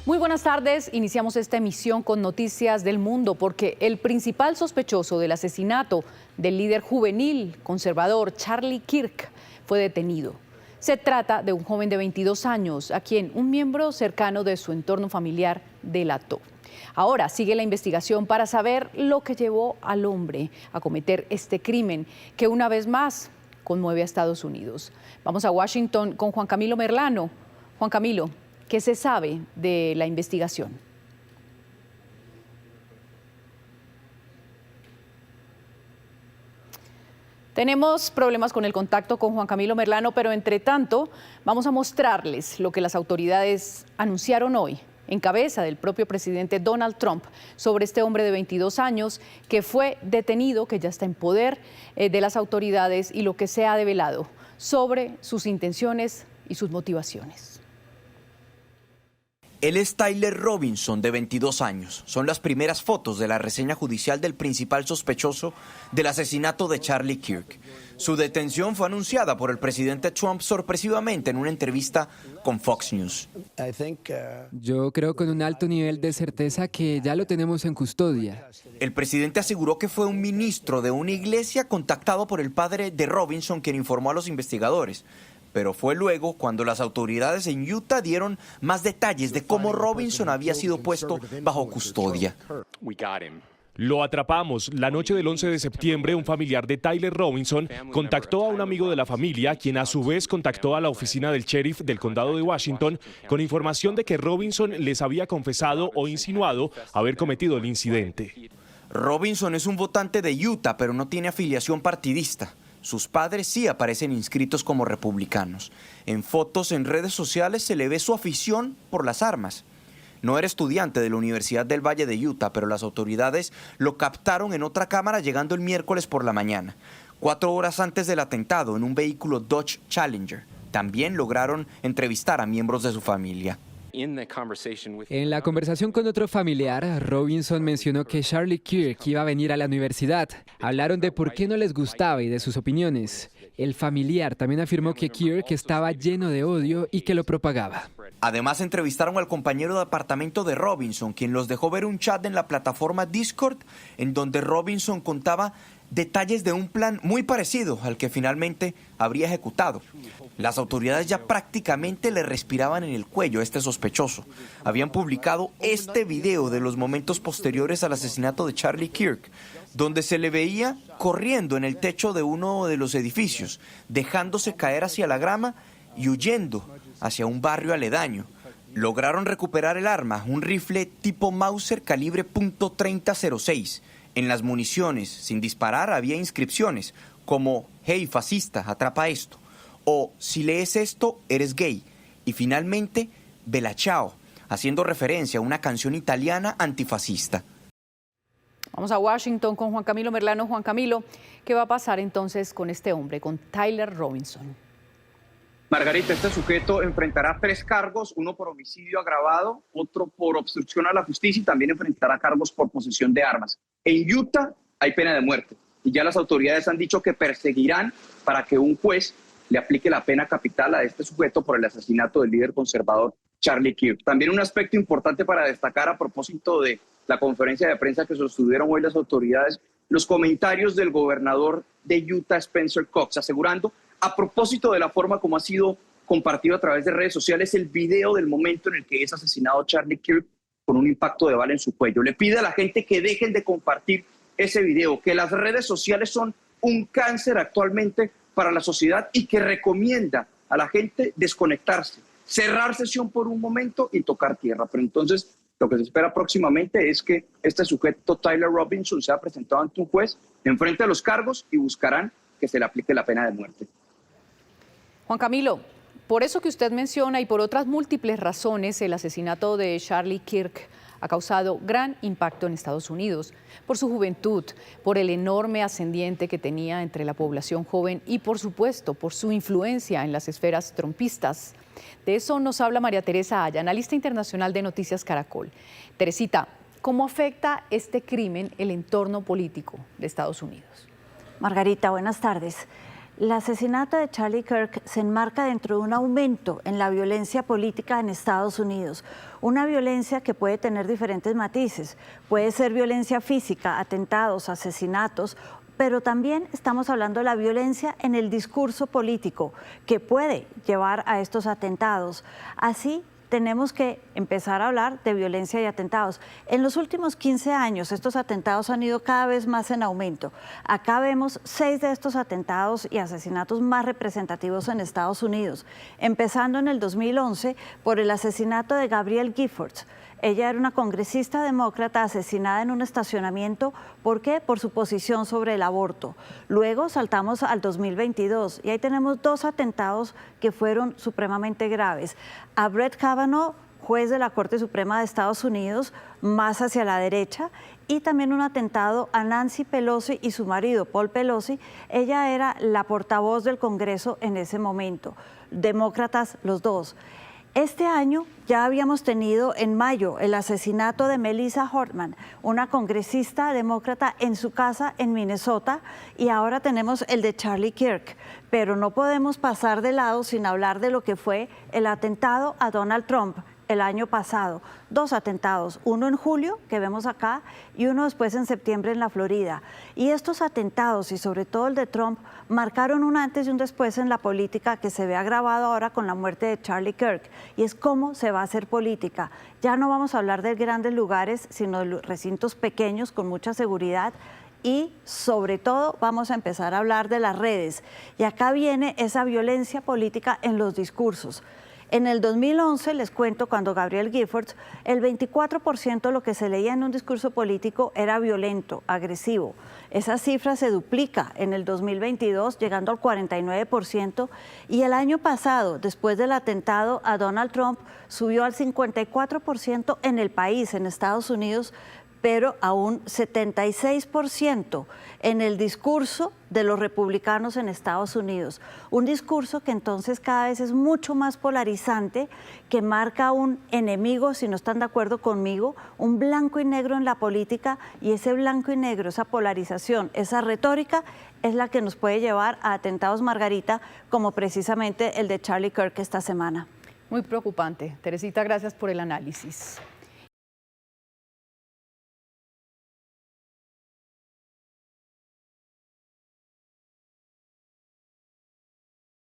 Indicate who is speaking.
Speaker 1: Muy buenas tardes. Iniciamos esta emisión con noticias del mundo porque el principal sospechoso del asesinato del líder juvenil conservador Charlie Kirk fue detenido. Se trata de un joven de 22 años a quien un miembro cercano de su entorno familiar delató. Ahora sigue la investigación para saber lo que llevó al hombre a cometer este crimen que una vez más conmueve a Estados Unidos. Vamos a Washington con Juan Camilo Merlano. Juan Camilo, ¿qué se sabe de la investigación? Tenemos problemas con el contacto con Juan Camilo Merlano, pero entre tanto vamos a mostrarles lo que las autoridades anunciaron hoy, en cabeza del propio presidente Donald Trump, sobre este hombre de 22 años que fue detenido, que ya está en poder de las autoridades, y lo que se ha develado sobre sus intenciones y sus motivaciones.
Speaker 2: Él es Tyler Robinson, de 22 años. Son las primeras fotos de la reseña judicial del principal sospechoso del asesinato de Charlie Kirk. Su detención fue anunciada por el presidente Trump sorpresivamente en una entrevista con Fox News.
Speaker 3: Yo creo con un alto nivel de certeza que ya lo tenemos en custodia.
Speaker 2: El presidente aseguró que fue un ministro de una iglesia contactado por el padre de Robinson quien informó a los investigadores. Pero fue luego cuando las autoridades en Utah dieron más detalles de cómo Robinson había sido puesto bajo custodia.
Speaker 4: Lo atrapamos. La noche del 11 de septiembre, un familiar de Tyler Robinson contactó a un amigo de la familia, quien a su vez contactó a la oficina del sheriff del condado de Washington con información de que Robinson les había confesado o insinuado haber cometido el incidente.
Speaker 2: Robinson es un votante de Utah, pero no tiene afiliación partidista. Sus padres sí aparecen inscritos como republicanos. En fotos en redes sociales se le ve su afición por las armas. No era estudiante de la Universidad del Valle de Utah, pero las autoridades lo captaron en otra cámara llegando el miércoles por la mañana, 4 horas antes del atentado, en un vehículo Dodge Challenger. También lograron entrevistar a miembros de su familia.
Speaker 3: En la conversación con otro familiar, Robinson mencionó que Charlie Kirk iba a venir a la universidad. Hablaron de por qué no les gustaba y de sus opiniones. El familiar también afirmó que Kirk estaba lleno de odio y que lo propagaba.
Speaker 2: Además, entrevistaron al compañero de apartamento de Robinson, quien los dejó ver un chat en la plataforma Discord, en donde Robinson contaba detalles de un plan muy parecido al que finalmente habría ejecutado. Las autoridades ya prácticamente le respiraban en el cuello a este sospechoso. Habían publicado este video de los momentos posteriores al asesinato de Charlie Kirk, donde se le veía corriendo en el techo de uno de los edificios, dejándose caer hacia la grama y huyendo hacia un barrio aledaño. Lograron recuperar el arma, un rifle tipo Mauser calibre .3006. En las municiones, sin disparar, había inscripciones como «Hey, fascista, atrapa esto», o «Si lees esto, eres gay», y finalmente «Bella ciao», haciendo referencia a una canción italiana antifascista.
Speaker 1: Vamos a Washington con Juan Camilo Merlano. Juan Camilo, ¿qué va a pasar entonces con este hombre, con Tyler Robinson?
Speaker 5: Margarita, este sujeto enfrentará 3 cargos, uno por homicidio agravado, otro por obstrucción a la justicia y también enfrentará cargos por posesión de armas. En Utah hay pena de muerte y ya las autoridades han dicho que perseguirán para que un juez le aplique la pena capital a este sujeto por el asesinato del líder conservador Charlie Kirk. También un aspecto importante para destacar a propósito de la conferencia de prensa que sostuvieron hoy las autoridades, los comentarios del gobernador de Utah, Spencer Cox, asegurando, a propósito de la forma como ha sido compartido a través de redes sociales, el video del momento en el que es asesinado Charlie Kirk con un impacto de bala en su cuello. Le pide a la gente que dejen de compartir ese video, que las redes sociales son un cáncer actualmente para la sociedad y que recomienda a la gente desconectarse, cerrar sesión por un momento y tocar tierra. Pero entonces lo que se espera próximamente es que este sujeto, Tyler Robinson, sea presentado ante un juez, enfrente a los cargos y buscarán que se le aplique la pena de muerte.
Speaker 1: Juan Camilo, por eso que usted menciona y por otras múltiples razones, el asesinato de Charlie Kirk ha causado gran impacto en Estados Unidos, por su juventud, por el enorme ascendiente que tenía entre la población joven y, por supuesto, por su influencia en las esferas trumpistas. De eso nos habla María Teresa Aya, analista internacional de Noticias Caracol. Teresita, ¿cómo afecta este crimen el entorno político de Estados Unidos?
Speaker 6: Margarita, buenas tardes. El asesinato de Charlie Kirk se enmarca dentro de un aumento en la violencia política en Estados Unidos. Una violencia que puede tener diferentes matices. Puede ser violencia física, atentados, asesinatos, pero también estamos hablando de la violencia en el discurso político que puede llevar a estos atentados. Así, tenemos que empezar a hablar de violencia y atentados. En los últimos 15 años, estos atentados han ido cada vez más en aumento. Acá vemos 6 de estos atentados y asesinatos más representativos en Estados Unidos, empezando en el 2011 por el asesinato de Gabrielle Giffords. Ella era una congresista demócrata asesinada en un estacionamiento. ¿Por qué? Por su posición sobre el aborto. Luego saltamos al 2022 y ahí tenemos 2 atentados que fueron supremamente graves. A Brett Kavanaugh, juez de la Corte Suprema de Estados Unidos, más hacia la derecha, y también un atentado a Nancy Pelosi y su marido, Paul Pelosi. Ella era la portavoz del Congreso en ese momento. Demócratas los dos. Este año ya habíamos tenido en mayo el asesinato de Melissa Hortman, una congresista demócrata en su casa en Minnesota, y ahora tenemos el de Charlie Kirk. Pero no podemos pasar de lado sin hablar de lo que fue el atentado a Donald Trump el año pasado. 2 atentados, uno en julio, que vemos acá, y uno después en septiembre en la Florida. Y estos atentados, y sobre todo el de Trump, marcaron un antes y un después en la política que se ve agravado ahora con la muerte de Charlie Kirk. Y es cómo se va a hacer política. Ya no vamos a hablar de grandes lugares, sino de recintos pequeños con mucha seguridad. Y sobre todo vamos a empezar a hablar de las redes. Y acá viene esa violencia política en los discursos. En el 2011, les cuento, cuando Gabrielle Giffords, el 24% de lo que se leía en un discurso político era violento, agresivo. Esa cifra se duplica en el 2022, llegando al 49%, y el año pasado, después del atentado a Donald Trump, subió al 54% en el país, en Estados Unidos, pero a un 76% en el discurso de los republicanos en Estados Unidos. Un discurso que entonces cada vez es mucho más polarizante, que marca un enemigo si no están de acuerdo conmigo, un blanco y negro en la política, y ese blanco y negro, esa polarización, esa retórica es la que nos puede llevar a atentados, Margarita, como precisamente el de Charlie Kirk esta semana.
Speaker 1: Muy preocupante. Teresita, gracias por el análisis.